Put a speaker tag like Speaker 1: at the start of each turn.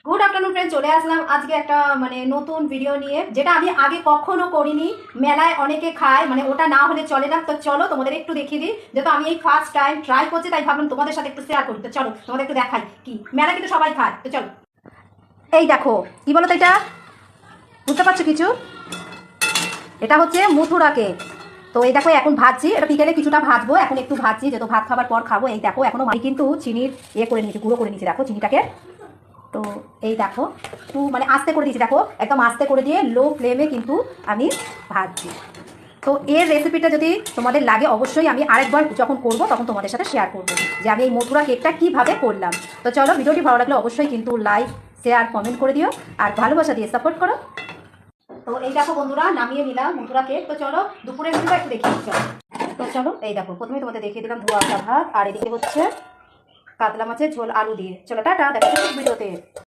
Speaker 1: Good afternoon friend, চলে আসলাম আজকে একটা নতুন ভিডিও নিয়ে, যেটা আমি আগে কখনো করিনি। মেলায় অনেকে খায়, ওটা না হলে চলে না। তো চলো তোমাদের একটু দেখিয়ে দিই, যেহেতু আমি এই ফার্স্ট টাইম ট্রাই করছি, তাই ভাবলাম তোমাদের সাথে একটু শেয়ার করি। তো চলো তোমাদের একটু দেখাই কি মেলা কিন্তু সবাই খায়। তো চলো, এই দেখো কি বলো তো, এটা বুঝতে পারছো কিছু? এটা হচ্ছে মথুরা কেক। তো এই দেখো এখন ভাজছি, এটা বিকেলে কিছুটা ভাজবো, এখন একটু ভাজছি যেহেতু ভাত খাবার পর খাবো। এই দেখো এখনো আমি কিন্তু চিনির করে নিয়েছি, গুঁড়ো করে নিয়েছি, দেখো চিনিটাকে। তো এই দেখো একটু আস্তে করে দিয়েছি, দেখো একদম আস্তে করে দিয়ে লো ফ্লেমে কিন্তু আমি ভাজছি। তো এর রেসিপিটা যদি তোমাদের লাগে, অবশ্যই আমি আরেকবার যখন করব তখন তোমাদের সাথে শেয়ার করবো যে আমি এই মথুরা কেকটা কীভাবে করলাম। তো চলো, ভিডিওটি ভালো লাগলে অবশ্যই কিন্তু লাইক শেয়ার কমেন্ট করে দিও, আর ভালোবাসা দিয়ে সাপোর্ট করো। তো এই দেখো বন্ধুরা, নামিয়ে নিলাম মথুরা কেক। তো চলো দুপুরের মেনুটা একটু দেখিয়ে দিচ্ছি। তো চলো এই দেখো, প্রথমে তোমাদের দেখিয়ে দিলাম ধোয়া ভাত, আর এদিকে হচ্ছে কাতলা মাছের ঝোল আলু দিয়ে। চলো টাটা, দেখা যাচ্ছে ভিডিওতে।